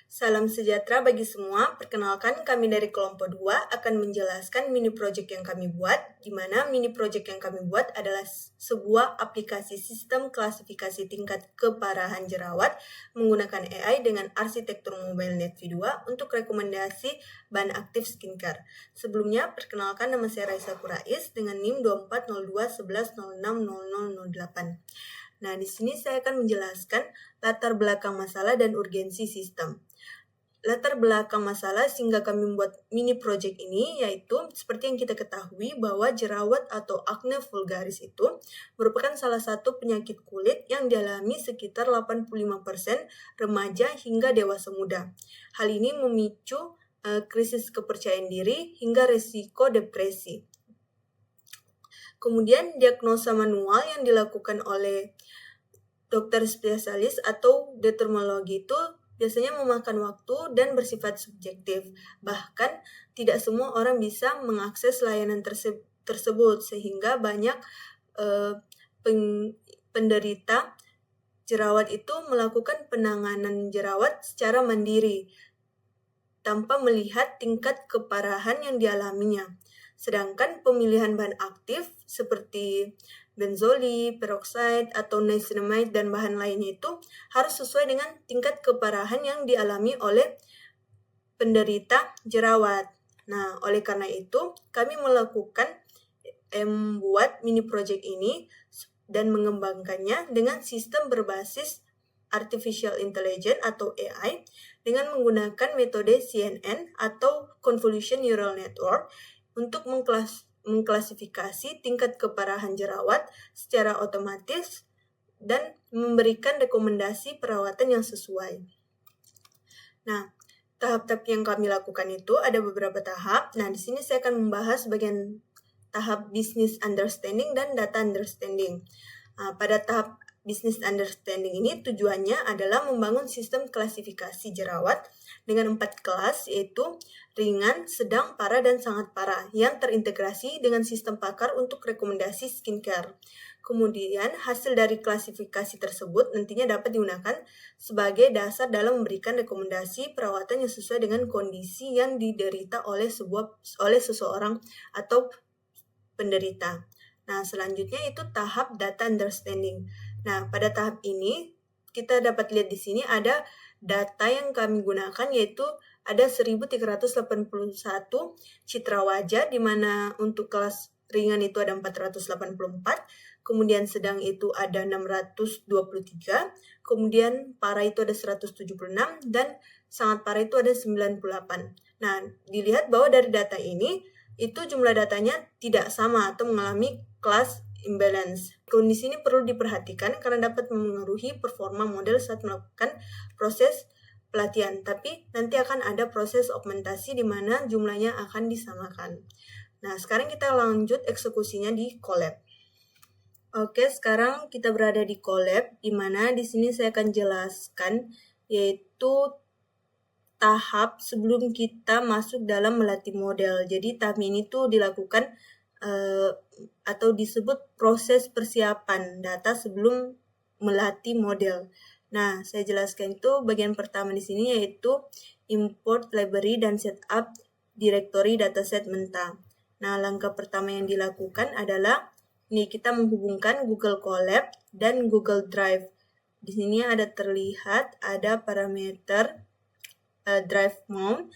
Salam sejahtera bagi semua. Perkenalkan, kami dari kelompok 2 akan menjelaskan mini project yang kami buat, di mana mini project yang kami buat adalah sebuah aplikasi sistem klasifikasi tingkat keparahan jerawat menggunakan AI dengan arsitektur mobile NetV2 untuk rekomendasi bahan aktif skincare. Sebelumnya, perkenalkan nama saya Raisa Kurais dengan NIM 240211060008. Nah, di sini saya akan menjelaskan latar belakang masalah dan urgensi sistem. Latar belakang masalah sehingga kami membuat mini project ini yaitu seperti yang kita ketahui bahwa jerawat atau acne vulgaris itu merupakan salah satu penyakit kulit yang dialami sekitar 85% remaja hingga dewasa muda. Hal ini memicu krisis kepercayaan diri hingga resiko depresi. Kemudian diagnosa manual yang dilakukan oleh dokter spesialis atau dermatologi itu biasanya memakan waktu dan bersifat subjektif. Bahkan tidak semua orang bisa mengakses layanan tersebut sehingga banyak penderita jerawat itu melakukan penanganan jerawat secara mandiri tanpa melihat tingkat keparahan yang dialaminya. Sedangkan pemilihan bahan aktif seperti benzoli, peroxide, atau niacinamide, dan bahan lainnya itu harus sesuai dengan tingkat keparahan yang dialami oleh penderita jerawat. Nah, oleh karena itu, kami membuat mini project ini dan mengembangkannya dengan sistem berbasis Artificial Intelligence atau AI dengan menggunakan metode CNN atau Convolution Neural Network untuk mengklasifikasi tingkat keparahan jerawat secara otomatis dan memberikan rekomendasi perawatan yang sesuai. Nah, tahap-tahap yang kami lakukan itu ada beberapa tahap. Nah, di sini saya akan membahas bagian tahap business understanding dan data understanding. Pada tahap business understanding ini tujuannya adalah membangun sistem klasifikasi jerawat dengan 4 kelas, yaitu ringan, sedang, parah, dan sangat parah yang terintegrasi dengan sistem pakar untuk rekomendasi skincare. Kemudian hasil dari klasifikasi tersebut nantinya dapat digunakan sebagai dasar dalam memberikan rekomendasi perawatan yang sesuai dengan kondisi yang diderita oleh seseorang atau penderita. Nah, selanjutnya itu tahap data understanding. Nah, pada tahap ini kita dapat lihat di sini ada data yang kami gunakan, yaitu ada 1381 citra wajah, di mana untuk kelas ringan itu ada 484, kemudian sedang itu ada 623, kemudian parah itu ada 176, dan sangat parah itu ada 98. Nah, dilihat bahwa dari data ini, itu jumlah datanya tidak sama atau mengalami class imbalance. Kondisi ini perlu diperhatikan karena dapat memengaruhi performa model saat melakukan proses pelatihan. Tapi nanti akan ada proses augmentasi di mana jumlahnya akan disamakan. Nah, sekarang kita lanjut eksekusinya di Colab. Oke, sekarang kita berada di Colab, di mana di sini saya akan jelaskan yaitu tahap sebelum kita masuk dalam melatih model. Jadi tahap ini tuh dilakukan atau disebut proses persiapan data sebelum melatih model. Nah, saya jelaskan itu bagian pertama di sini yaitu import library dan setup directory dataset mentah. Nah, langkah pertama yang dilakukan adalah ini kita menghubungkan Google Colab dan Google Drive. Di sini ada terlihat ada parameter Drive Mount,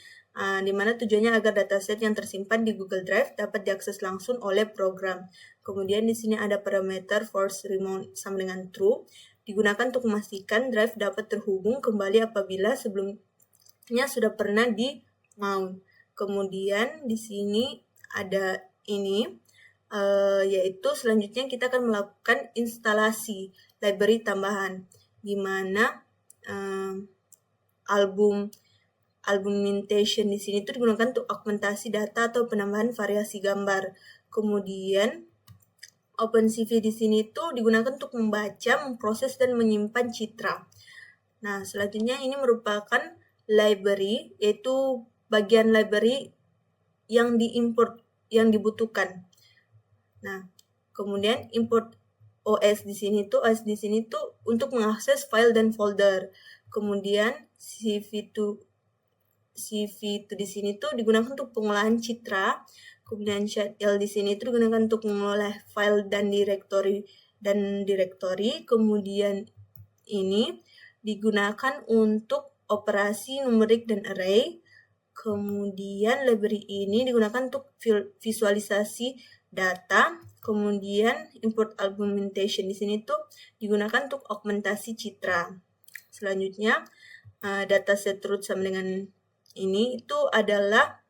di mana tujuannya agar dataset yang tersimpan di Google Drive dapat diakses langsung oleh program. Kemudian di sini ada parameter force remount sama dengan true, digunakan untuk memastikan drive dapat terhubung kembali apabila sebelumnya sudah pernah di mount. Kemudian di sini ada ini, yaitu selanjutnya kita akan melakukan instalasi library tambahan, di mana augmentation di sini itu digunakan untuk augmentasi data atau penambahan variasi gambar. Kemudian OpenCV di sini itu digunakan untuk membaca, memproses, dan menyimpan citra. Nah, selanjutnya ini merupakan library, yaitu bagian library yang diimport, yang dibutuhkan. Nah, kemudian import OS di sini tuh untuk mengakses file dan folder. Kemudian CV2 di sini tuh digunakan untuk pengolahan citra. Kemudian SHL di sini itu digunakan untuk mengolah file dan direktori. Kemudian ini digunakan untuk operasi numerik dan array. Kemudian library ini digunakan untuk visualisasi data. Kemudian import augmentation di sini tuh digunakan untuk augmentasi citra. Selanjutnya dataset root sama dengan ini itu adalah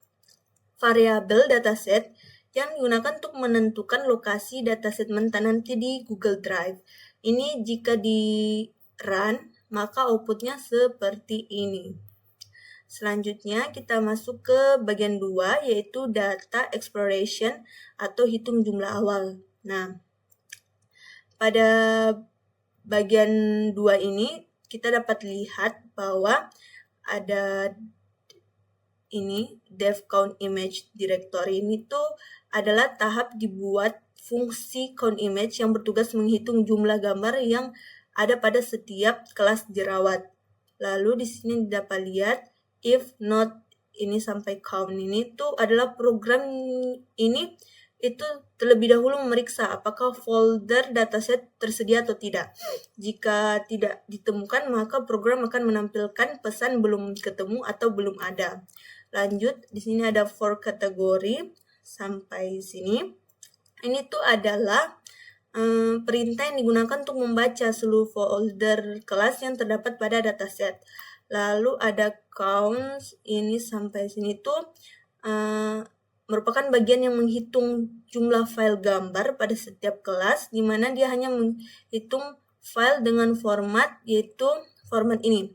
variabel dataset yang digunakan untuk menentukan lokasi dataset mentah nanti di Google Drive. Ini jika di run, maka outputnya seperti ini. Selanjutnya kita masuk ke bagian 2, yaitu data exploration atau hitung jumlah awal. Nah, pada bagian 2 ini kita dapat lihat bahwa ada ini dev count image directory ini tuh adalah tahap dibuat fungsi count image yang bertugas menghitung jumlah gambar yang ada pada setiap kelas jerawat. Lalu di sini dapat lihat if not ini sampai count ini tuh adalah program ini itu terlebih dahulu memeriksa apakah folder dataset tersedia atau tidak. Jika tidak ditemukan, maka program akan menampilkan pesan belum ketemu atau belum ada. Lanjut, di sini ada for kategori sampai sini. Ini tuh adalah perintah yang digunakan untuk membaca seluruh folder kelas yang terdapat pada dataset. Lalu ada count ini sampai sini tuh merupakan bagian yang menghitung jumlah file gambar pada setiap kelas, di mana dia hanya menghitung file dengan format, yaitu format ini,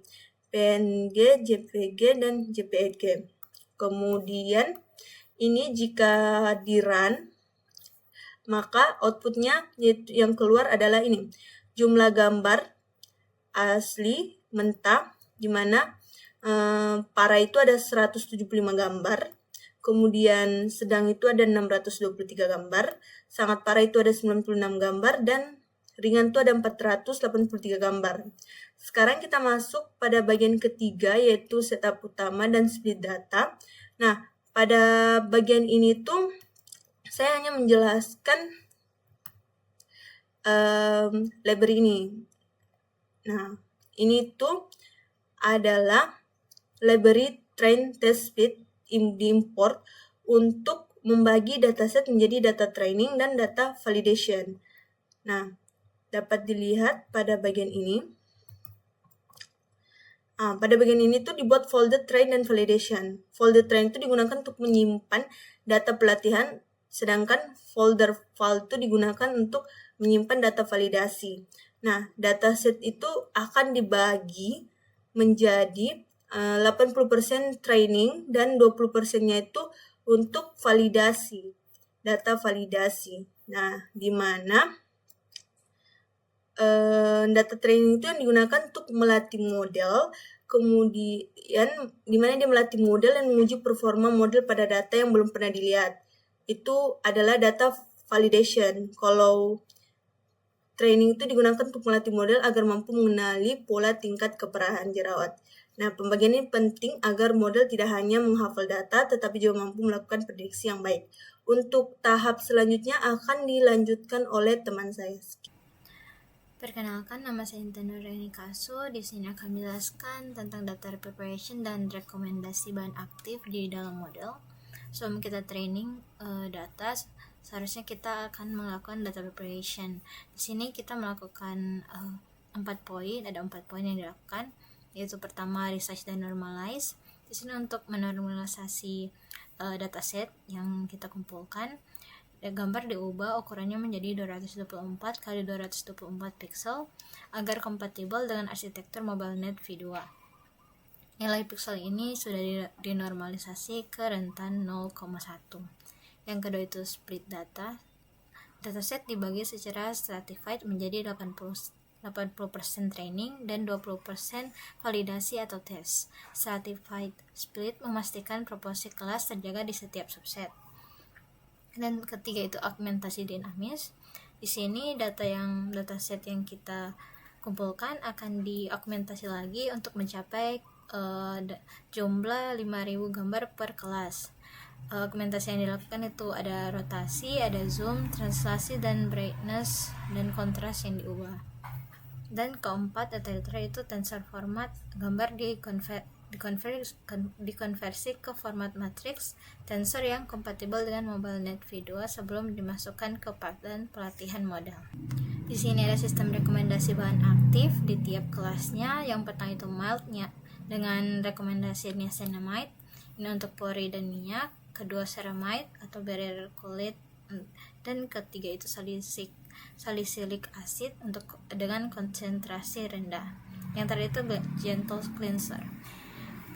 PNG, JPG, dan JPEG. Kemudian ini jika di run, maka outputnya yang keluar adalah ini, jumlah gambar asli mentah, di mana parah itu ada 175 gambar, kemudian sedang itu ada 623 gambar, sangat parah itu ada 96 gambar, dan ringan itu ada 483 gambar. Sekarang kita masuk pada bagian ketiga, yaitu setup utama dan split data. Nah, pada bagian ini tuh saya hanya menjelaskan library ini. Nah, ini tuh adalah library train test split diimport untuk membagi dataset menjadi data training dan data validation. Nah, dapat dilihat pada bagian ini. Pada bagian ini tuh dibuat folder train dan validation. Folder train itu digunakan untuk menyimpan data pelatihan, sedangkan folder file itu digunakan untuk menyimpan data validasi. Nah, dataset itu akan dibagi menjadi 80% training dan 20%-nya itu untuk validasi, data validasi. Nah, di mana data training itu yang digunakan untuk melatih model, kemudian di mana dia melatih model dan menguji performa model pada data yang belum pernah dilihat. Itu adalah data validation. Kalau training itu digunakan untuk melatih model agar mampu mengenali pola tingkat keparahan jerawat. Nah, pembagian ini penting agar model tidak hanya menghafal data, tetapi juga mampu melakukan prediksi yang baik. Untuk tahap selanjutnya akan dilanjutkan oleh teman saya. Perkenalkan, nama saya Intan Nurani Kasu. Di sini akan menjelaskan tentang data preparation dan rekomendasi bahan aktif di dalam model. Sebelum kita training data, seharusnya kita akan melakukan data preparation. Di sini kita melakukan 4 poin, ada 4 poin yang dilakukan, yaitu pertama research dan normalize. Di sini untuk menormalisasi dataset yang kita kumpulkan, gambar diubah ukurannya menjadi 224 x 224 pixel agar kompatibel dengan arsitektur MobileNet V2. Nilai pixel ini sudah dinormalisasi ke rentan 0,1. Yang kedua itu split data. Dataset dibagi secara stratified menjadi 80% training dan 20% validasi atau tes. Stratified split memastikan proporsi kelas terjaga di setiap subset. Dan ketiga itu augmentasi dinamis. Di sini dataset yang kita kumpulkan akan diaugmentasi lagi untuk mencapai jumlah 5.000 gambar per kelas. Augmentasi yang dilakukan itu ada rotasi, ada zoom, translasi, dan brightness dan kontras yang diubah. Dan keempat atau terakhir itu tensor format, gambar dikonversi ke format matriks tensor yang kompatibel dengan MobileNet V2 sebelum dimasukkan ke pelatihan model. Di sini ada sistem rekomendasi bahan aktif di tiap kelasnya. Yang pertama itu mild dengan rekomendasi niacinamide, ini untuk pori dan minyak. Kedua ceramide atau barrier kulit, dan ketiga itu salicylic acid dengan konsentrasi rendah. Yang terakhir itu gentle cleanser.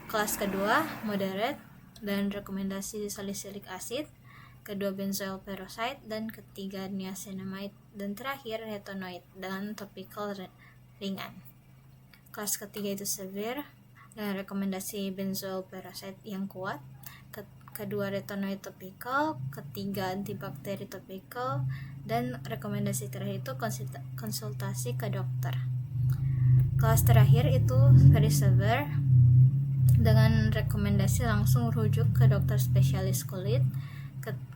Kelas kedua moderate dan rekomendasi salicylic acid, kedua benzoyl peroxide, dan ketiga niacinamide, dan terakhir retinoid dengan topical ringan. Kelas ketiga itu severe dengan rekomendasi benzoyl peroxide yang kuat, kedua retinoid topical, ketiga antibakteri topical, dan rekomendasi terakhir itu konsultasi ke dokter. Kelas terakhir itu very severe dengan rekomendasi langsung rujuk ke dokter spesialis kulit,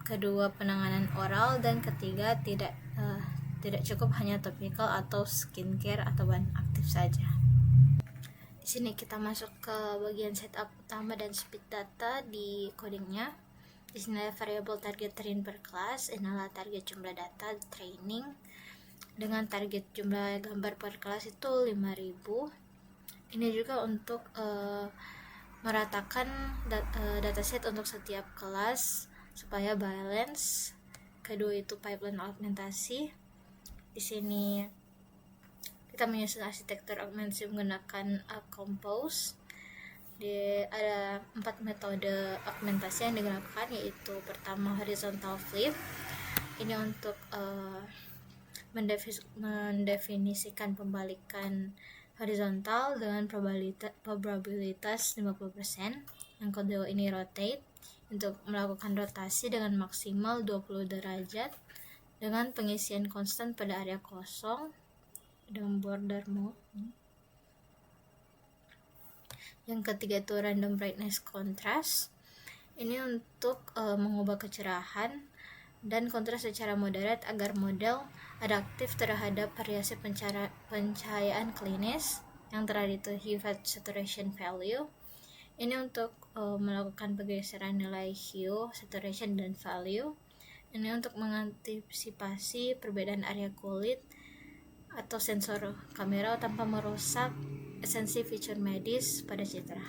kedua penanganan oral, dan ketiga tidak cukup hanya topical atau skincare atau bahan aktif saja. Di sini kita masuk ke bagian setup utama dan speed data di codingnya. Di sini ada variable target train per kelas, inilah target jumlah data training dengan target jumlah gambar per kelas itu 5.000. Ini juga untuk meratakan dataset untuk setiap kelas supaya balance. Kedua itu pipeline augmentasi. Di sini kita menyusun arsitektur augmentasi menggunakan Compose. Ada 4 metode augmentasi yang digunakan, yaitu pertama horizontal flip. Ini untuk mendefinisikan pembalikan horizontal dengan probabilitas 50%. Yang kedua ini rotate, untuk melakukan rotasi dengan maksimal 20 derajat dengan pengisian konstan pada area kosong dan border mode. Yang ketiga itu random brightness contrast. Ini untuk mengubah kecerahan dan kontras secara moderat agar model adaptif terhadap variasi pencahayaan klinis. Yang terakhir itu hue saturation value. Ini untuk melakukan pergeseran nilai hue, saturation, dan value. Ini untuk mengantisipasi perbedaan area kulit atau sensor kamera tanpa merusak esensi fitur medis pada citra.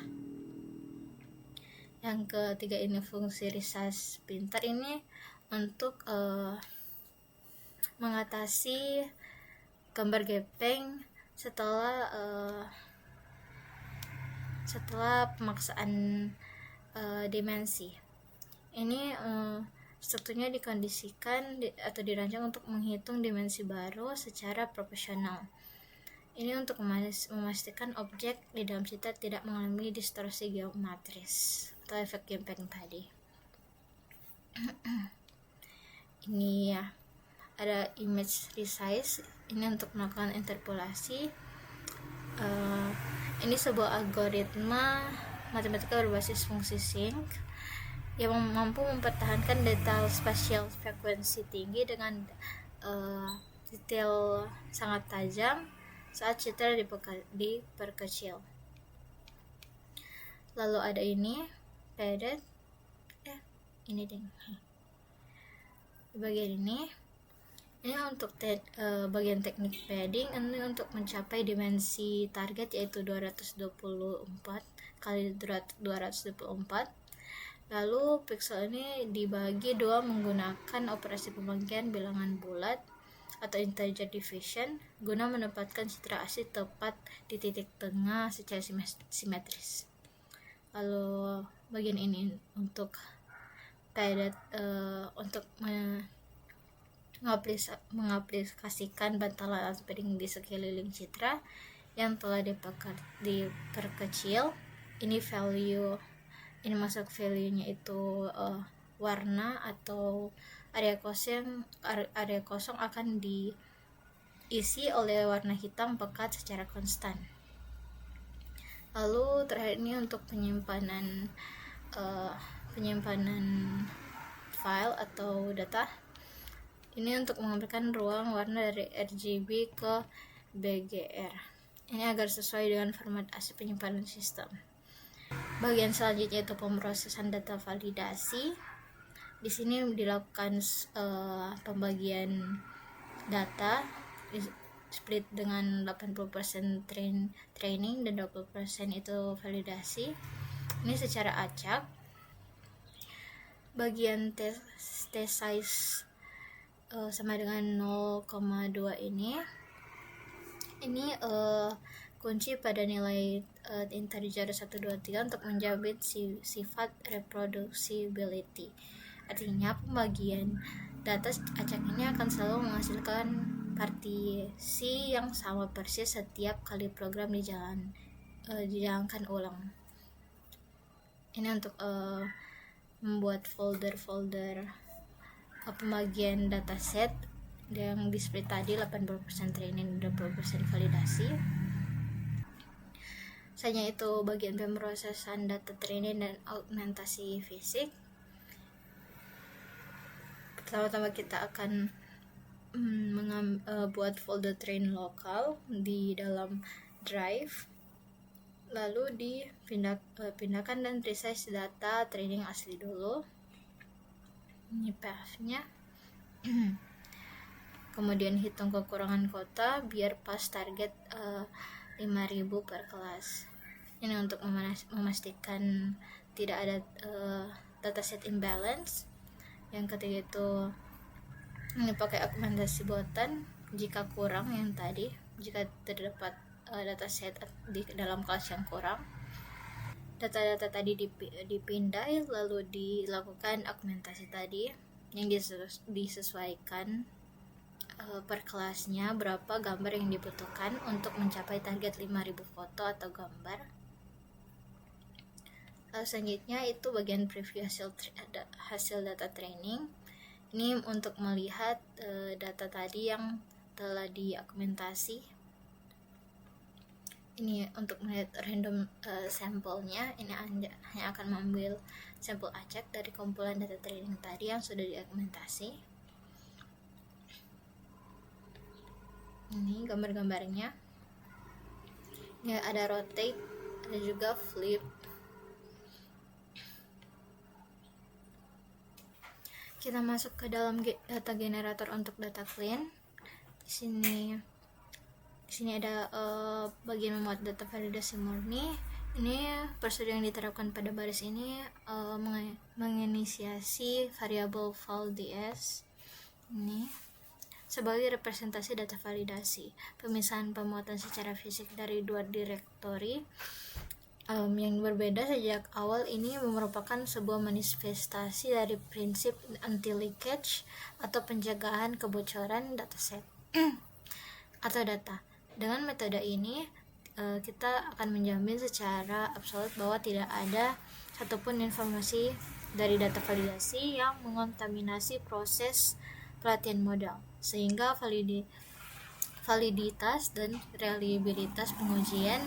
Yang ketiga ini fungsi resize pintar, ini untuk mengatasi gambar gepeng setelah pemaksaan dimensi. Ini strukturnya dikondisikan atau dirancang untuk menghitung dimensi baru secara profesional. Ini untuk memastikan objek di dalam citra tidak mengalami distorsi geometris atau efek gepeng tadi. Ini ya, ada image resize, ini untuk melakukan interpolasi. Ini sebuah algoritma matematika berbasis fungsi sinc yang mampu mempertahankan detail spasial frekuensi tinggi dengan detail sangat tajam saat citra diperkecil. Lalu ada ini padded, ini deh. Di bagian ini untuk bagian teknik padding, ini untuk mencapai dimensi target yaitu 224 kali 224. Lalu pixel ini dibagi dua menggunakan operasi pembagian bilangan bulat atau integer division guna menempatkan citra asli tepat di titik tengah secara simetris. Lalu bagian ini untuk padded, untuk mengaplikasikan bantalan atau padding di sekeliling citra yang telah diperkecil. Ini value, ini masuk value-nya itu warna atau area kosong akan diisi oleh warna hitam pekat secara konstan. Lalu terakhir ini untuk penyimpanan file atau data. Ini untuk mengambilkan ruang warna dari RGB ke BGR. Ini agar sesuai dengan format asli penyimpanan sistem. Bagian selanjutnya itu pemrosesan data validasi. Di sini dilakukan pembagian data split dengan 80% training dan 20% itu validasi. Ini secara acak. Bagian test size sama dengan 0,2 ini kunci pada nilai integer 123 untuk menjamin sifat reproducibility. Artinya pembagian data acak ini akan selalu menghasilkan partisi yang sama persis setiap kali program dijalankan ulang. Ini untuk membuat folder pembagian dataset yang di-split tadi 80% training dan 20% validasi. Misalnya itu bagian pemrosesan data training dan augmentasi fisik. Pertama-tama kita akan buat folder train lokal di dalam drive, lalu dipindahkan dan resize data training asli dulu. Ini path-nya. Kemudian hitung kekurangan kota biar pas target 5.000 per kelas. Ini untuk memastikan tidak ada dataset imbalance. Yang ketiga itu ini pakai augmentasi botan jika kurang yang tadi, jika terdapat dataset di dalam kelas yang kurang. Data-data tadi dipindah lalu dilakukan augmentasi tadi yang disesuaikan per kelasnya berapa gambar yang dibutuhkan untuk mencapai target 5.000 foto atau gambar. Lalu selanjutnya itu bagian preview hasil data training. Ini untuk melihat data tadi yang telah diaugmentasi. Ini untuk melihat random sampelnya. Ini hanya akan mengambil sampel acak dari kumpulan data training tadi yang sudah diaugmentasi. Ini gambar-gambarnya. Ini ada rotate, ada juga flip. Kita masuk ke dalam data generator untuk data clean. Di sini ada bagian memuat data validasi murni. Ini prosedur yang diterapkan pada baris ini menginisiasi variabel val ds ini sebagai representasi data validasi. Pemisahan pemuatan secara fisik dari dua direktori yang berbeda sejak awal ini merupakan sebuah manifestasi dari prinsip anti-leakage atau penjagaan kebocoran dataset atau data. Dengan metode ini kita akan menjamin secara absolut bahwa tidak ada satupun informasi dari data validasi yang mengontaminasi proses pelatihan modal, sehingga validitas dan reliabilitas pengujian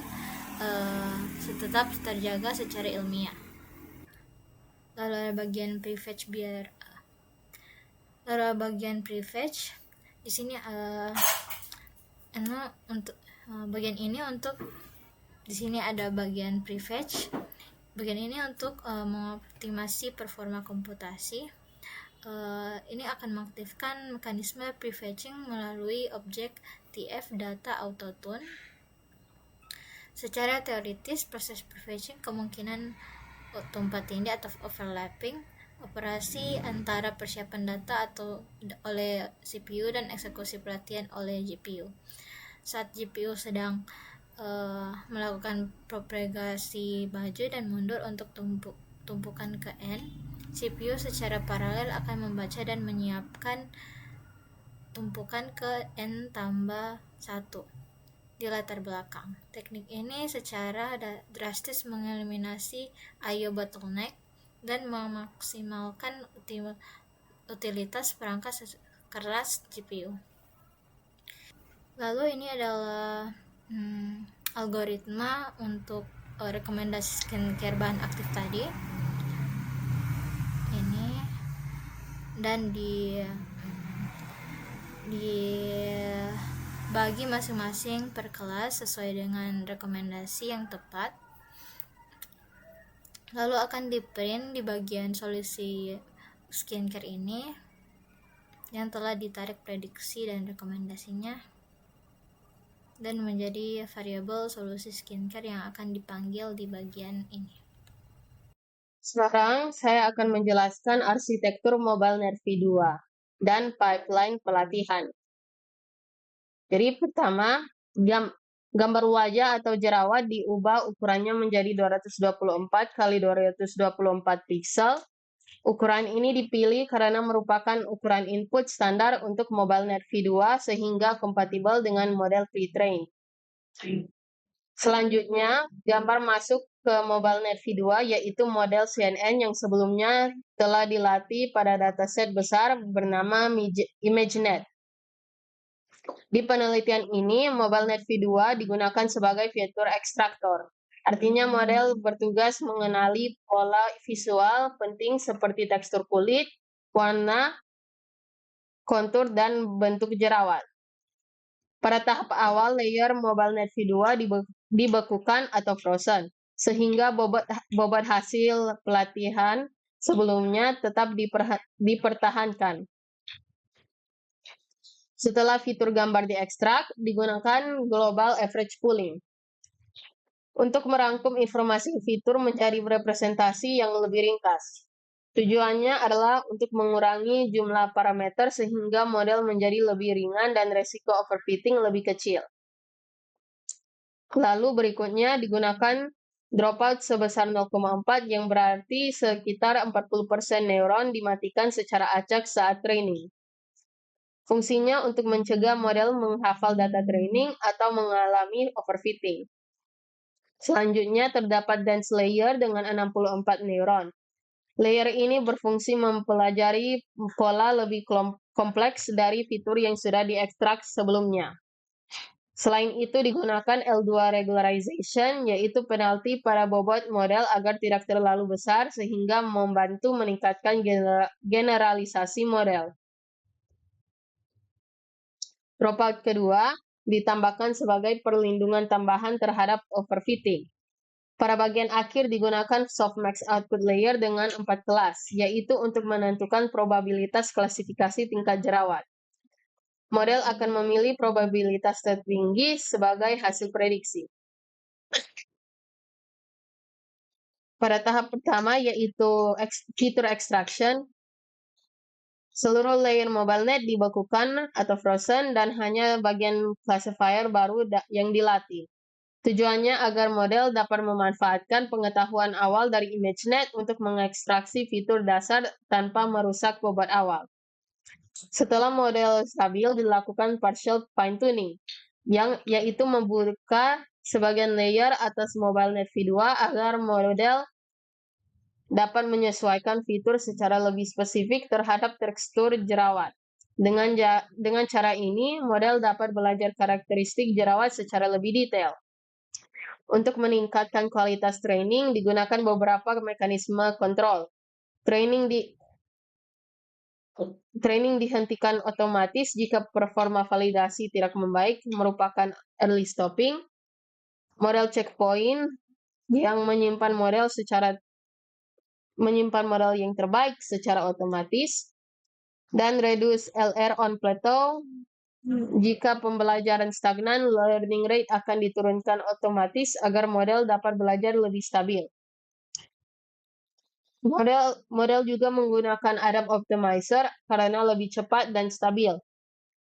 tetap terjaga secara ilmiah. Lalu ada bagian prefetch. Di sini di sini ada bagian prefetch. Bagian ini untuk mengoptimasi performa komputasi. Ini akan mengaktifkan mekanisme prefetching melalui objek TF data autotune. Secara teoritis, proses prefetching kemungkinan tumpang tindih atau overlapping operasi antara persiapan data atau oleh CPU dan eksekusi pelatihan oleh GPU. Saat GPU sedang melakukan propagasi maju dan mundur untuk tumpukan ke N, CPU secara paralel akan membaca dan menyiapkan tumpukan ke N tambah 1 di latar belakang. Teknik ini secara drastis mengeliminasi I/O bottleneck dan memaksimalkan utilitas perangkat keras GPU. Lalu ini adalah algoritma untuk rekomendasi skincare bahan aktif tadi. Ini dan dibagi masing-masing per kelas sesuai dengan rekomendasi yang tepat. Lalu akan di-print di bagian solusi skincare ini yang telah ditarik prediksi dan rekomendasinya, dan menjadi variabel solusi skincare yang akan dipanggil di bagian ini. Sekarang saya akan menjelaskan arsitektur Mobile Nervi 2 dan pipeline pelatihan. Jadi pertama, gambar wajah atau jerawat diubah ukurannya menjadi 224 kali 224 piksel. Ukuran ini dipilih karena merupakan ukuran input standar untuk Mobile Nervi 2 sehingga kompatibel dengan model pre-train. Selanjutnya, gambar masuk ke Mobile Nervi 2 yaitu model CNN yang sebelumnya telah dilatih pada dataset besar bernama ImageNet. Di penelitian ini, Mobile Nervi 2 digunakan sebagai fitur ekstraktor. Artinya model bertugas mengenali pola visual penting seperti tekstur kulit, warna, kontur, dan bentuk jerawat. Pada tahap awal, layer Mobile Nervi 2 dibekukan atau frozen, sehingga bobot hasil pelatihan sebelumnya tetap dipertahankan. Setelah fitur gambar diekstrak, digunakan Global Average Pooling untuk merangkum informasi fitur menjadi representasi yang lebih ringkas. Tujuannya adalah untuk mengurangi jumlah parameter sehingga model menjadi lebih ringan dan resiko overfitting lebih kecil. Lalu berikutnya digunakan dropout sebesar 0,4 yang berarti sekitar 40% neuron dimatikan secara acak saat training. Fungsinya untuk mencegah model menghafal data training atau mengalami overfitting. Selanjutnya terdapat dense layer dengan 64 neuron. Layer ini berfungsi mempelajari pola lebih kompleks dari fitur yang sudah diekstrak sebelumnya. Selain itu digunakan L2 regularization, yaitu penalti pada bobot model agar tidak terlalu besar sehingga membantu meningkatkan generalisasi model. Dropout kedua ditambahkan sebagai perlindungan tambahan terhadap overfitting. Pada bagian akhir digunakan softmax output layer dengan 4 kelas, yaitu untuk menentukan probabilitas klasifikasi tingkat jerawat. Model akan memilih probabilitas tertinggi sebagai hasil prediksi. Pada tahap pertama, yaitu fitur extraction, seluruh layer MobileNet dibekukan atau frozen dan hanya bagian classifier baru yang dilatih. Tujuannya agar model dapat memanfaatkan pengetahuan awal dari ImageNet untuk mengekstraksi fitur dasar tanpa merusak bobot awal. Setelah model stabil, dilakukan partial fine-tuning, yaitu membuka sebagian layer atas Mobile Nervi 2 agar model dapat menyesuaikan fitur secara lebih spesifik terhadap tekstur jerawat. Dengan cara ini, model dapat belajar karakteristik jerawat secara lebih detail. Untuk meningkatkan kualitas training, digunakan beberapa mekanisme kontrol. Training dihentikan otomatis jika performa validasi tidak membaik, merupakan early stopping. Model checkpoint yang menyimpan model yang terbaik secara otomatis, dan reduce LR on plateau. Jika pembelajaran stagnan, learning rate akan diturunkan otomatis agar model dapat belajar lebih stabil. Model juga menggunakan ADAM Optimizer karena lebih cepat dan stabil.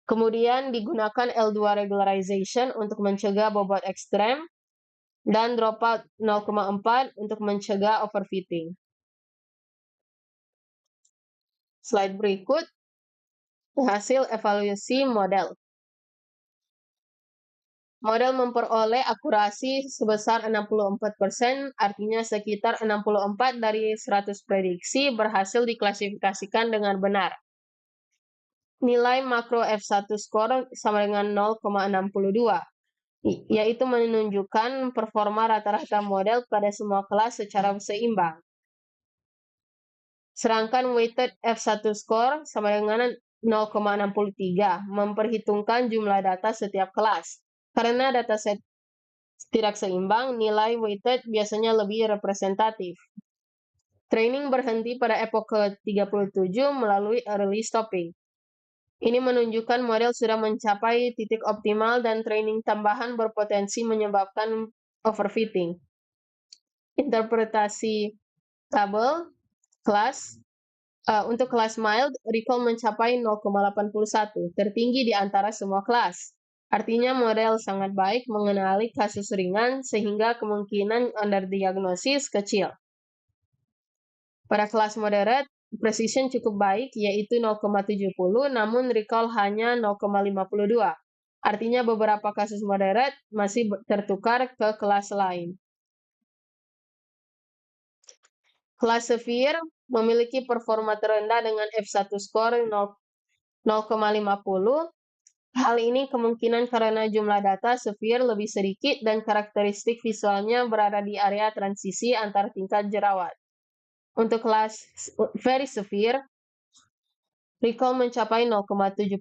Kemudian digunakan L2 regularization untuk mencegah bobot ekstrem dan dropout 0,4 untuk mencegah overfitting. Slide berikut, hasil evaluasi model. Model memperoleh akurasi sebesar 64%, artinya sekitar 64 dari 100 prediksi berhasil diklasifikasikan dengan benar. nilai makro F1 score sama dengan 0,62, yaitu menunjukkan performa rata-rata model pada semua kelas secara seimbang. Sedangkan weighted F1 score sama dengan 0,63, memperhitungkan jumlah data setiap kelas. Karena dataset tidak seimbang, nilai weighted biasanya lebih representatif. Training berhenti pada epoch ke-37 melalui early stopping. Ini menunjukkan model sudah mencapai titik optimal dan training tambahan berpotensi menyebabkan overfitting. Interpretasi tabel kelas untuk kelas mild, recall mencapai 0,81, tertinggi di antara semua kelas. Artinya model sangat baik mengenali kasus ringan sehingga kemungkinan underdiagnosis kecil. Pada kelas moderate, precision cukup baik yaitu 0,70, namun recall hanya 0,52. Artinya beberapa kasus moderate masih tertukar ke kelas lain. Kelas severe memiliki performa terendah dengan F1 score 0,50. Hal ini kemungkinan karena jumlah data severe lebih sedikit dan karakteristik visualnya berada di area transisi antar tingkat jerawat. Untuk kelas very severe, recall mencapai 0,70,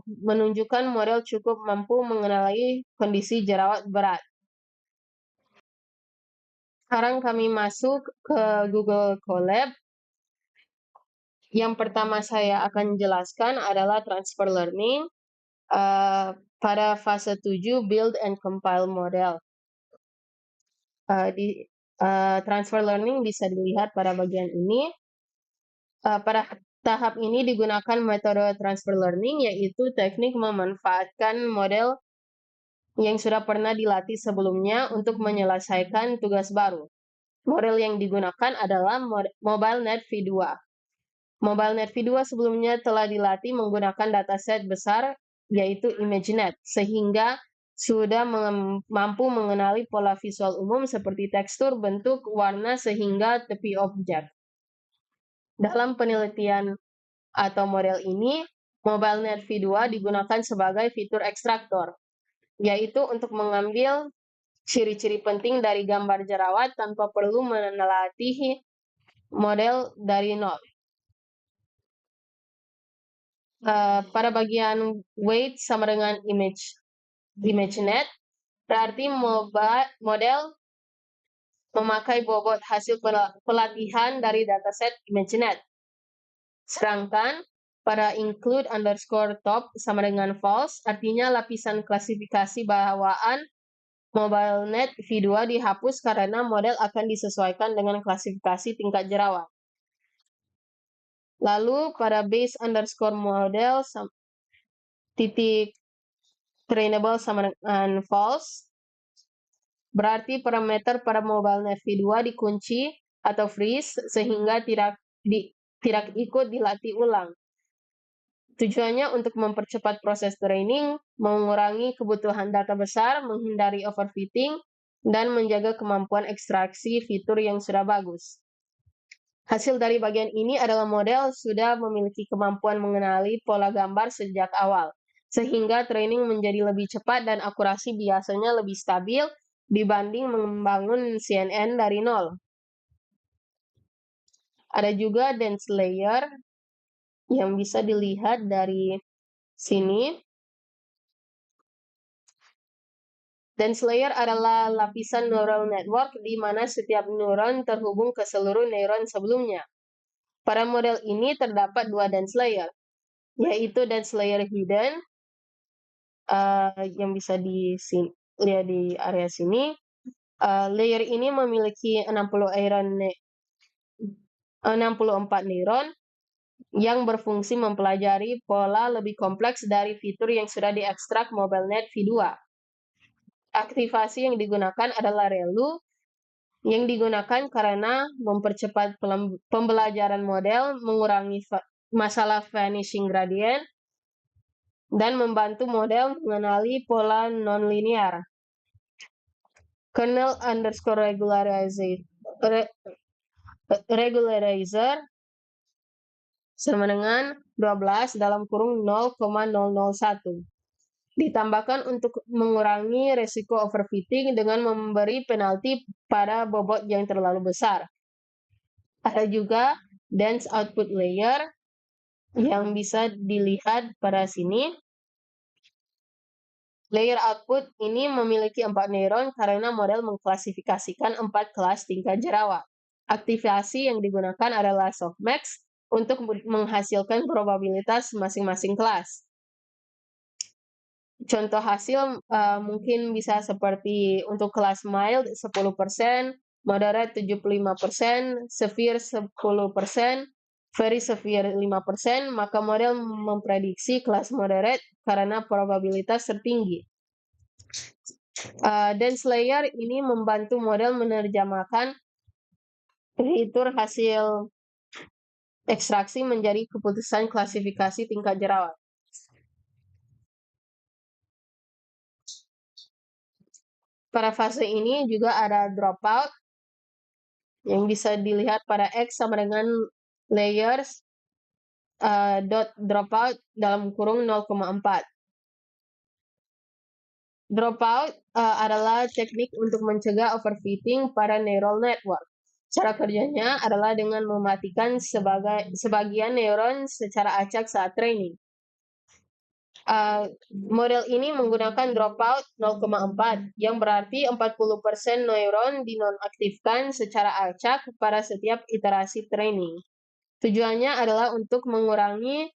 menunjukkan model cukup mampu mengenali kondisi jerawat berat. Sekarang kami masuk ke Google Colab. Yang pertama saya akan jelaskan adalah transfer learning pada fase 7 build and compile model. Transfer learning bisa dilihat pada bagian ini. Pada tahap ini digunakan metode transfer learning, yaitu teknik memanfaatkan model yang sudah pernah dilatih sebelumnya untuk menyelesaikan tugas baru. Model yang digunakan adalah MobileNet V2. MobileNet V2 sebelumnya telah dilatih menggunakan dataset besar, yaitu ImageNet, sehingga sudah mampu mengenali pola visual umum seperti tekstur, bentuk, warna, sehingga tepi objek. Dalam penelitian atau model ini, MobileNet V2 digunakan sebagai fitur ekstraktor, yaitu untuk mengambil ciri-ciri penting dari gambar jerawat tanpa perlu melatih model dari nol. Pada bagian weight sama dengan ImageNet, berarti model memakai bobot hasil pelatihan dari dataset ImageNet. Sedangkan pada include underscore top sama dengan false, artinya lapisan klasifikasi bawaan MobileNet V2 dihapus karena model akan disesuaikan dengan klasifikasi tingkat jerawat. Lalu pada base underscore model titik trainable sama dengan false, berarti parameter pada MobileNet V2 dikunci atau freeze sehingga tidak ikut dilatih ulang. Tujuannya untuk mempercepat proses training, mengurangi kebutuhan data besar, menghindari overfitting, dan menjaga kemampuan ekstraksi fitur yang sudah bagus. Hasil dari bagian ini adalah model sudah memiliki kemampuan mengenali pola gambar sejak awal, sehingga training menjadi lebih cepat dan akurasi biasanya lebih stabil dibanding membangun CNN dari nol. Ada juga dense layer yang bisa dilihat dari sini. Dense layer adalah lapisan neural network di mana setiap neuron terhubung ke seluruh neuron sebelumnya. Pada model ini terdapat dua dense layer, yaitu dense layer hidden, yang bisa dilihat di area sini. Layer ini memiliki 64 neuron yang berfungsi mempelajari pola lebih kompleks dari fitur yang sudah diekstrak MobileNet V2. Aktivasi yang digunakan adalah ReLU, yang digunakan karena mempercepat pembelajaran model, mengurangi masalah vanishing gradient, dan membantu model mengenali pola nonlinear. Kernel underscore regularizer sama dengan 12 dalam kurung 0,001. Ditambahkan untuk mengurangi resiko overfitting dengan memberi penalti pada bobot yang terlalu besar. Ada juga dense output layer yang bisa dilihat pada sini. Layer output ini memiliki 4 neuron karena model mengklasifikasikan 4 kelas tingkat jerawat. Aktivasi yang digunakan adalah softmax untuk menghasilkan probabilitas masing-masing kelas. Contoh hasil mungkin bisa seperti untuk kelas mild 10%, moderate 75%, severe 10%, very severe 5%, maka model memprediksi kelas moderate karena probabilitas tertinggi. Dense layer ini membantu model menerjemahkan fitur hasil ekstraksi menjadi keputusan klasifikasi tingkat jerawat. Pada fase ini juga ada dropout yang bisa dilihat pada X sama dengan layers dot dropout dalam kurung 0,4. Dropout adalah teknik untuk mencegah overfitting pada neural network. Cara kerjanya adalah dengan mematikan sebagian neuron secara acak saat training. Model ini menggunakan dropout 0,4, yang berarti 40% neuron dinonaktifkan secara acak pada setiap iterasi training. Tujuannya adalah untuk mengurangi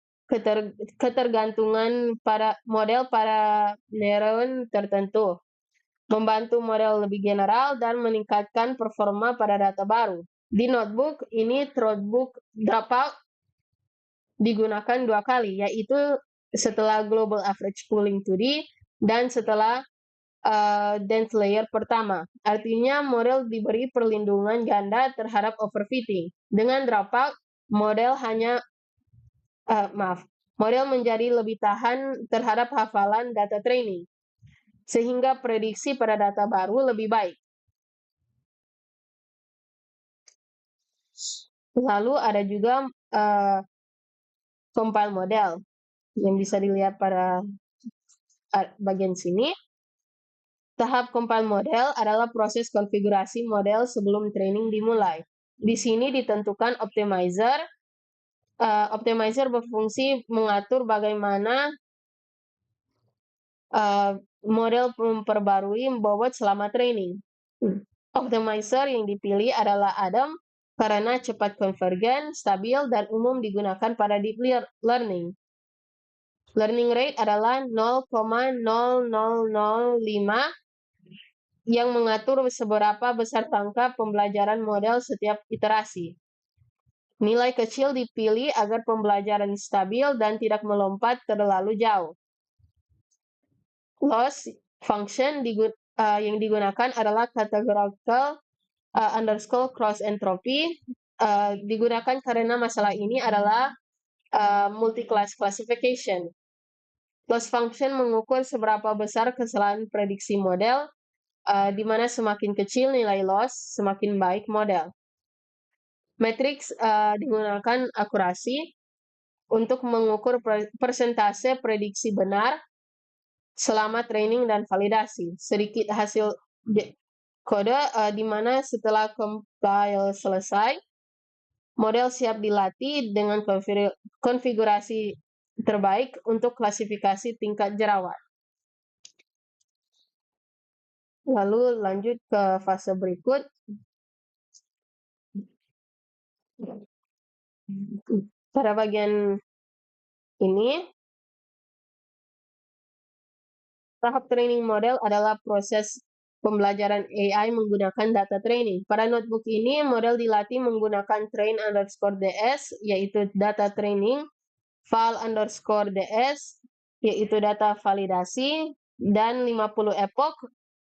ketergantungan pada model pada neuron tertentu, membantu model lebih general, dan meningkatkan performa pada data baru. Di notebook ini, throughout dropout digunakan 2 kali, yaitu setelah global average pooling 2D dan setelah dense layer pertama. Artinya model diberi perlindungan ganda terhadap overfitting. Dengan dropout, model menjadi lebih tahan terhadap hafalan data training, sehingga prediksi pada data baru lebih baik. Lalu ada juga compile model yang bisa dilihat pada bagian sini. Tahap compile model adalah proses konfigurasi model sebelum training dimulai. Di sini ditentukan optimizer. Optimizer berfungsi mengatur bagaimana model memperbarui bobot selama training. Optimizer yang dipilih adalah ADAM karena cepat konvergen, stabil, dan umum digunakan pada deep learning. Learning rate adalah 0,0005 yang mengatur seberapa besar tangkap pembelajaran model setiap iterasi. Nilai kecil dipilih agar pembelajaran stabil dan tidak melompat terlalu jauh. Loss function yang digunakan adalah categorical cross entropy. Digunakan karena masalah ini adalah multi-class classification. Loss function mengukur seberapa besar kesalahan prediksi model, di mana semakin kecil nilai loss, semakin baik model. Matrix digunakan akurasi untuk mengukur persentase prediksi benar selama training dan validasi. Sedikit hasil kode di mana setelah compile selesai, model siap dilatih dengan konfigurasi terbaik untuk klasifikasi tingkat jerawat. Lalu lanjut ke fase berikut. Pada bagian ini, tahap training model adalah proses pembelajaran AI menggunakan data training. Pada notebook ini, model dilatih menggunakan train_ds, yaitu data training, val_ds, yaitu data validasi, dan 50 epoch,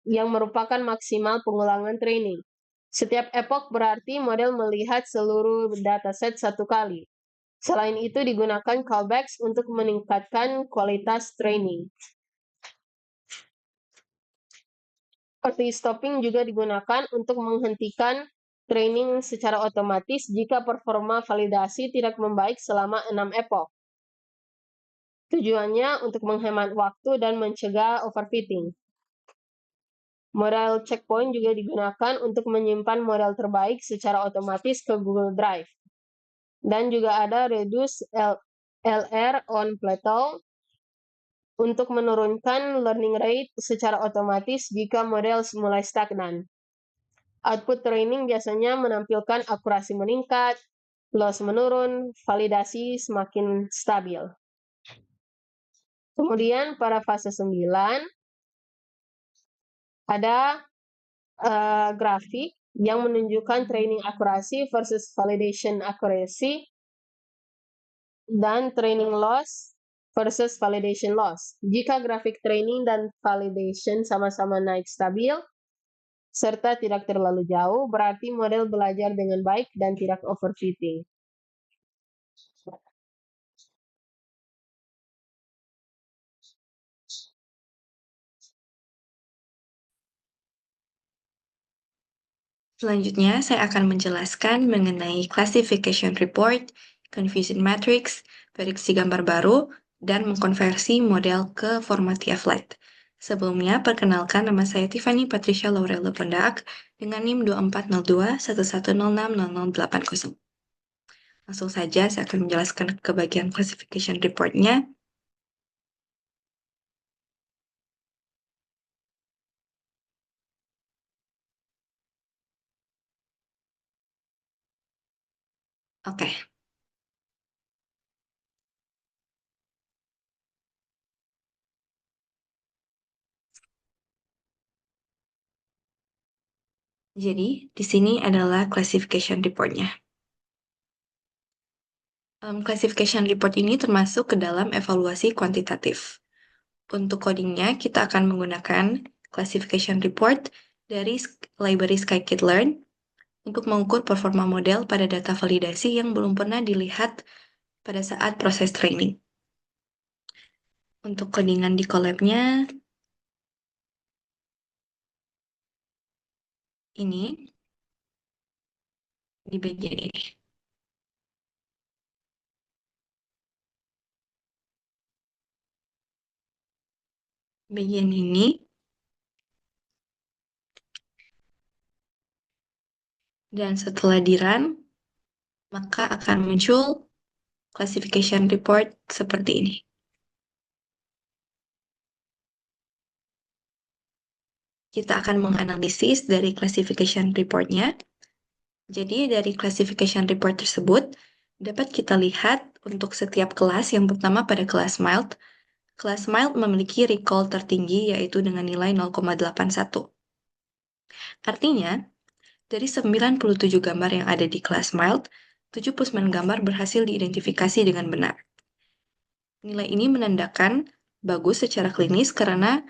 yang merupakan maksimal pengulangan training. Setiap epoch berarti model melihat seluruh dataset satu kali. Selain itu, digunakan callbacks untuk meningkatkan kualitas training. Seperti stopping juga digunakan untuk menghentikan training secara otomatis jika performa validasi tidak membaik selama 6 epoch. Tujuannya untuk menghemat waktu dan mencegah overfitting. Model checkpoint juga digunakan untuk menyimpan model terbaik secara otomatis ke Google Drive. Dan juga ada reduce LR on plateau untuk menurunkan learning rate secara otomatis jika model mulai stagnan. Output training biasanya menampilkan akurasi meningkat, loss menurun, validasi semakin stabil. Kemudian pada fase 9 ada grafik yang menunjukkan training akurasi versus validation accuracy dan training loss versus validation loss. Jika grafik training dan validation sama-sama naik stabil serta tidak terlalu jauh, berarti model belajar dengan baik dan tidak overfitting. Selanjutnya, saya akan menjelaskan mengenai classification report, confusion matrix, prediksi gambar baru, dan mengkonversi model ke format TF-Lite. Sebelumnya, perkenalkan nama saya Tiffany Patricia Laurel Pondak dengan NIM 240211060080. Langsung saja, saya akan menjelaskan ke bagian classification report-nya. Oke. Jadi, di sini adalah classification report-nya. Classification report ini termasuk ke dalam evaluasi kuantitatif. Untuk codingnya, kita akan menggunakan classification report dari library scikit-learn untuk mengukur performa model pada data validasi yang belum pernah dilihat pada saat proses training. Untuk codingan di collab-nya, ini di bagian ini. Bagian ini, dan setelah di-run, maka akan muncul classification report seperti ini. Kita akan menganalisis dari classification report-nya. Jadi dari classification report tersebut, dapat kita lihat untuk setiap kelas yang pertama pada kelas mild memiliki recall tertinggi yaitu dengan nilai 0,81. Artinya, dari 97 gambar yang ada di kelas mild, 79 gambar berhasil diidentifikasi dengan benar. Nilai ini menandakan bagus secara klinis karena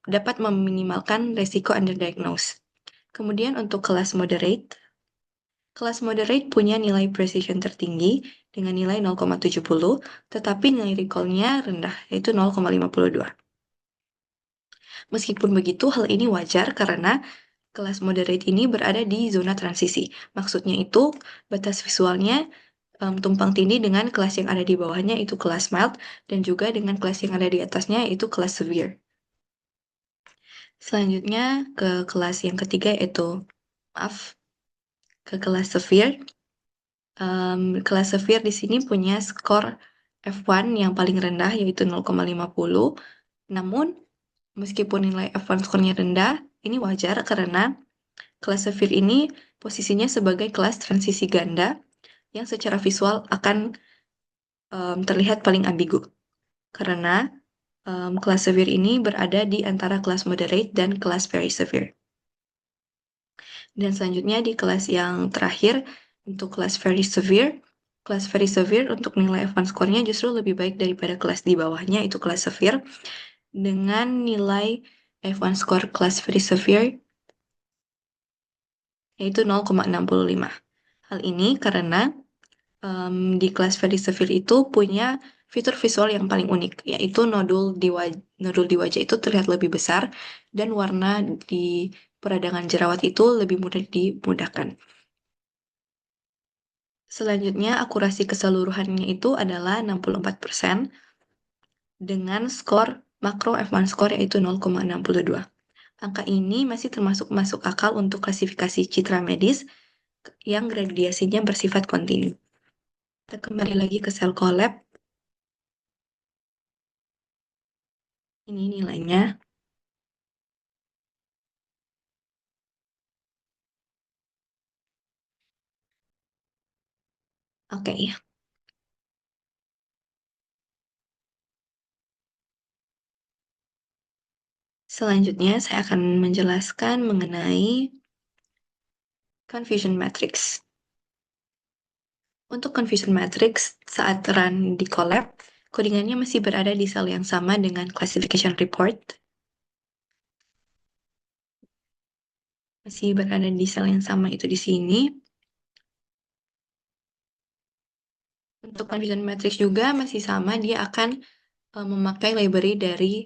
dapat meminimalkan resiko underdiagnosed. Kemudian untuk kelas moderate punya nilai precision tertinggi dengan nilai 0,70, tetapi nilai recall-nya rendah, yaitu 0,52. Meskipun begitu, hal ini wajar karena kelas moderate ini berada di zona transisi. Maksudnya itu, batas visualnya tumpang tindih dengan kelas yang ada di bawahnya, itu kelas mild, dan juga dengan kelas yang ada di atasnya, yaitu kelas severe. Selanjutnya ke kelas yang ketiga yaitu ke kelas severe. Kelas severe di sini punya skor F1 yang paling rendah yaitu 0,50. Namun meskipun nilai F1 skornya rendah, ini wajar karena kelas severe ini posisinya sebagai kelas transisi ganda yang secara visual akan terlihat paling ambigu. Karena kelas severe ini berada di antara kelas moderate dan kelas very severe. Dan selanjutnya di kelas yang terakhir, untuk kelas very severe untuk nilai F1 skornya justru lebih baik daripada kelas di bawahnya, itu kelas severe, dengan nilai F1 skor kelas very severe yaitu 0,65. Hal ini karena di kelas very severe itu punya fitur visual yang paling unik, yaitu nodul di wajah itu terlihat lebih besar dan warna di peradangan jerawat itu lebih mudah dimudahkan. Selanjutnya, akurasi keseluruhannya itu adalah 64% dengan skor makro F1 score yaitu 0,62. Angka ini masih termasuk masuk akal untuk klasifikasi citra medis yang gradasinya bersifat kontinu. Kita kembali lagi ke sel collab. Ini nilainya. Oke. Selanjutnya, saya akan menjelaskan mengenai confusion matrix. Untuk confusion matrix, saat run di collab, codingannya masih berada di sel yang sama dengan classification report. Masih berada di sel yang sama itu di sini. Untuk confusion matrix juga masih sama, dia akan memakai library dari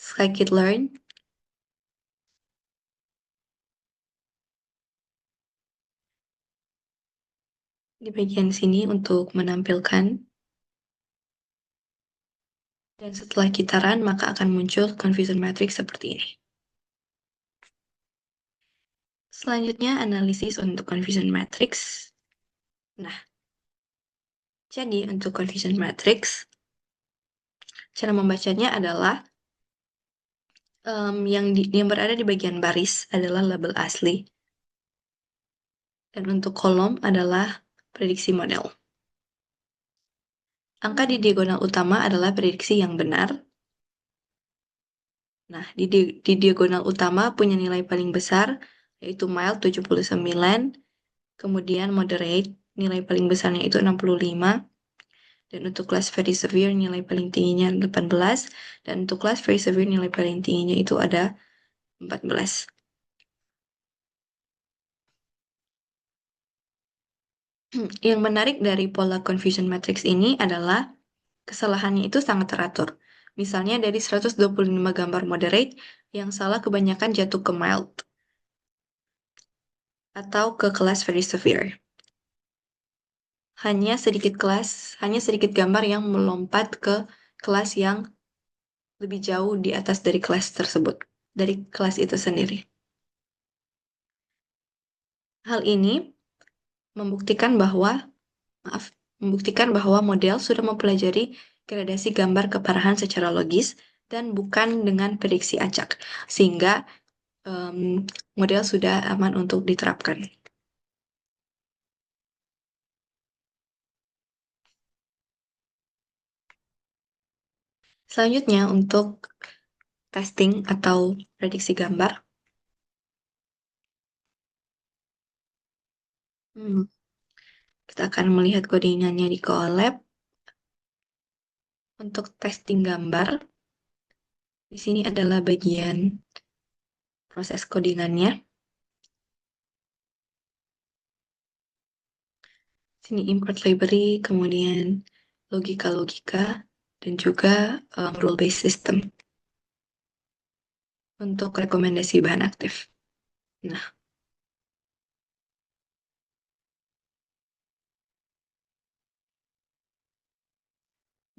scikit-learn. Di bagian sini untuk menampilkan. Dan setelah kita run, maka akan muncul confusion matrix seperti ini. Selanjutnya, analisis untuk confusion matrix. Nah, jadi untuk confusion matrix, cara membacanya adalah yang berada di bagian baris adalah label asli. Dan untuk kolom adalah prediksi model. Angka di diagonal utama adalah prediksi yang benar. Nah, di diagonal utama punya nilai paling besar, yaitu mild 79, kemudian moderate, nilai paling besarnya itu 65, dan untuk kelas very severe nilai paling tingginya 18, dan untuk kelas very severe nilai paling tingginya itu ada 14. Yang menarik dari pola confusion matrix ini adalah kesalahannya itu sangat teratur. Misalnya dari 125 gambar moderate, yang salah kebanyakan jatuh ke mild atau ke kelas very severe. Hanya sedikit gambar yang melompat ke kelas yang lebih jauh di atas dari kelas tersebut, dari kelas itu sendiri. Hal ini membuktikan bahwa model sudah mempelajari gradasi gambar keparahan secara logis dan bukan dengan prediksi acak, sehingga model sudah aman untuk diterapkan. Selanjutnya untuk testing atau prediksi gambar. Kita akan melihat codingannya di Colab. Untuk testing gambar, di sini adalah bagian proses codingannya. Sini import library, kemudian logika-logika, dan juga rule-based system untuk rekomendasi bahan aktif. Nah,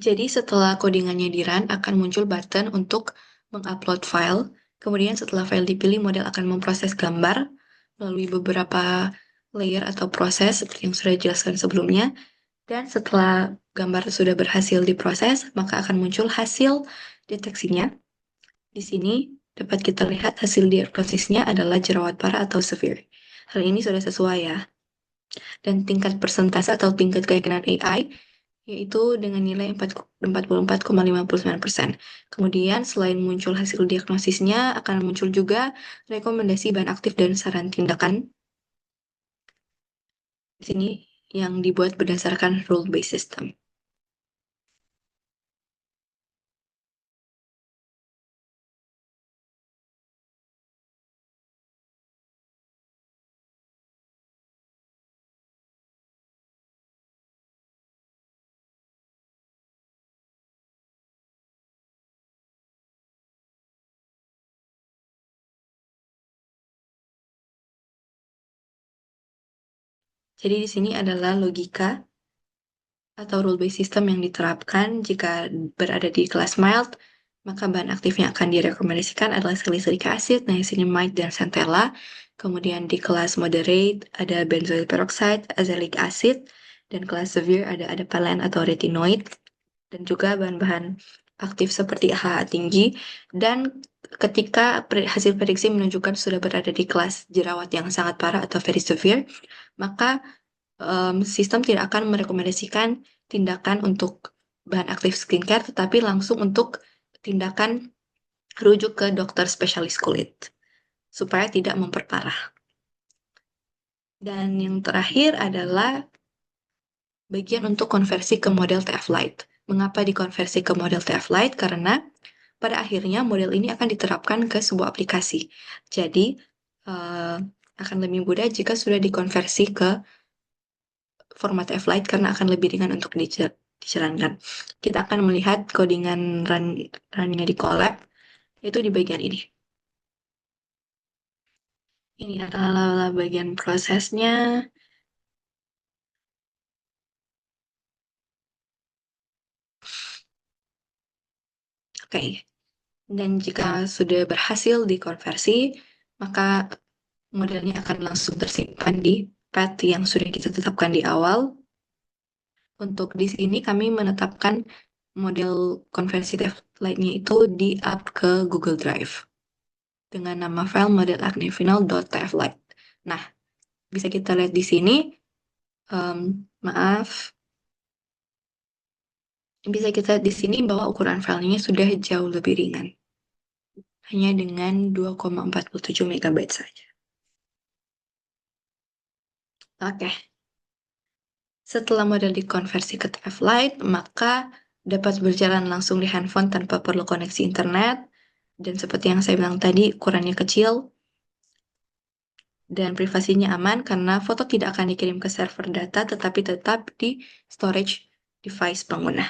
jadi setelah codingannya di-run, akan muncul button untuk mengupload file. Kemudian setelah file dipilih, model akan memproses gambar melalui beberapa layer atau proses seperti yang sudah dijelaskan sebelumnya. Dan setelah gambar sudah berhasil diproses, maka akan muncul hasil deteksinya. Di sini dapat kita lihat hasil diagnosisnya adalah jerawat parah atau severe. Hal ini sudah sesuai ya. Dan tingkat persentase atau tingkat keyakinan AI yaitu dengan nilai 44,59%. Kemudian selain muncul hasil diagnosisnya, akan muncul juga rekomendasi bahan aktif dan saran tindakan. Di sini yang dibuat berdasarkan rule-based system. Jadi di sini adalah logika atau rule-based system yang diterapkan jika berada di kelas mild, maka bahan aktif yang akan direkomendasikan adalah salicylic acid, niacinamide, dan centella. Kemudian di kelas moderate ada benzoyl peroxide, azelaic acid, dan kelas severe ada adapalene atau retinoid, dan juga bahan-bahan aktif seperti AHA tinggi. Dan ketika hasil prediksi menunjukkan sudah berada di kelas jerawat yang sangat parah atau very severe, maka sistem tidak akan merekomendasikan tindakan untuk bahan aktif skincare, tetapi langsung untuk tindakan rujuk ke dokter spesialis kulit, supaya tidak memperparah. Dan yang terakhir adalah bagian untuk konversi ke model TF Lite. Mengapa dikonversi ke model TF Lite? Karena pada akhirnya model ini akan diterapkan ke sebuah aplikasi. Jadi, akan lebih mudah jika sudah dikonversi ke format TF Lite karena akan lebih ringan untuk dijalankan. Kita akan melihat codingan run-nya di Colab, itu di bagian ini. Ini adalah bagian prosesnya. Oke, dan jika sudah berhasil dikonversi, maka modelnya akan langsung tersimpan di path yang sudah kita tetapkan di awal. Untuk di sini kami menetapkan model konversi template-nya itu di up ke Google Drive dengan nama file model acnefinal.tflite. Nah, bisa kita lihat di sini, bisa kita lihat di sini bahwa ukuran filenya sudah jauh lebih ringan, hanya dengan 2,47 MB saja. Oke. Setelah model dikonversi ke TF Lite, maka dapat berjalan langsung di handphone tanpa perlu koneksi internet. Dan seperti yang saya bilang tadi, ukurannya kecil dan privasinya aman karena foto tidak akan dikirim ke server data, tetapi tetap di storage device pengguna.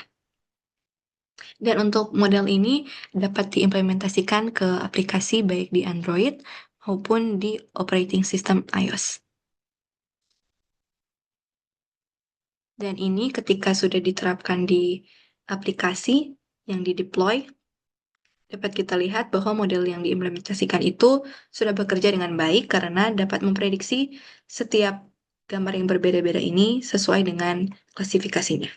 Dan untuk model ini dapat diimplementasikan ke aplikasi baik di Android maupun di operating system iOS. Dan ini ketika sudah diterapkan di aplikasi yang di-deploy, dapat kita lihat bahwa model yang diimplementasikan itu sudah bekerja dengan baik karena dapat memprediksi setiap gambar yang berbeda-beda ini sesuai dengan klasifikasinya.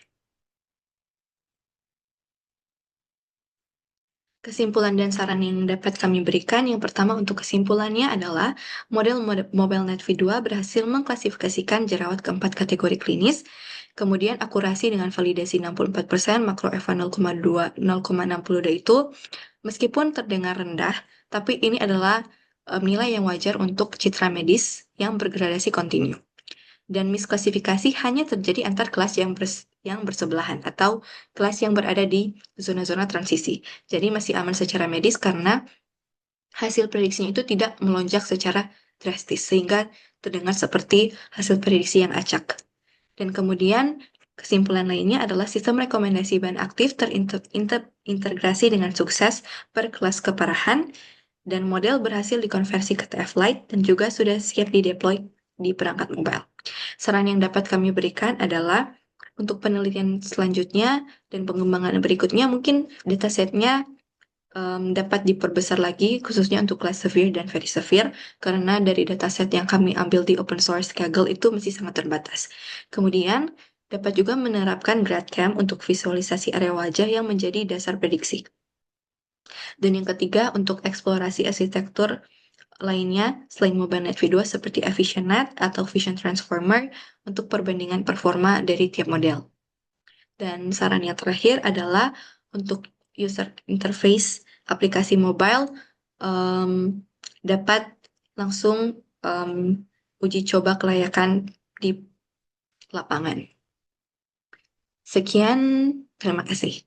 Kesimpulan dan saran yang dapat kami berikan, yang pertama untuk kesimpulannya adalah model MobileNet V2 berhasil mengklasifikasikan jerawat ke 4 kategori klinis, kemudian akurasi dengan validasi 64%, makro F1 0,62 itu meskipun terdengar rendah, tapi ini adalah nilai yang wajar untuk citra medis yang bergradasi kontinu. Dan misklasifikasi hanya terjadi antar kelas yang bersebelahan atau kelas yang berada di zona-zona transisi. Jadi masih aman secara medis karena hasil prediksinya itu tidak melonjak secara drastis sehingga terdengar seperti hasil prediksi yang acak. Dan kemudian kesimpulan lainnya adalah sistem rekomendasi bahan aktif terintegrasi dengan sukses per kelas keparahan dan model berhasil dikonversi ke TF Lite dan juga sudah siap dideploy di perangkat mobile. Saran yang dapat kami berikan adalah untuk penelitian selanjutnya dan pengembangan berikutnya mungkin datasetnya dapat diperbesar lagi khususnya untuk kelas severe dan very severe karena dari dataset yang kami ambil di open source Kaggle itu masih sangat terbatas. Kemudian dapat juga menerapkan GradCam untuk visualisasi area wajah yang menjadi dasar prediksi. Dan yang ketiga untuk eksplorasi arsitektur lainnya selain MobileNet V2 seperti EfficientNet atau Vision Transformer untuk perbandingan performa dari tiap model. Dan saran yang terakhir adalah untuk user interface aplikasi mobile dapat langsung uji coba kelayakan di lapangan. Sekian, terima kasih.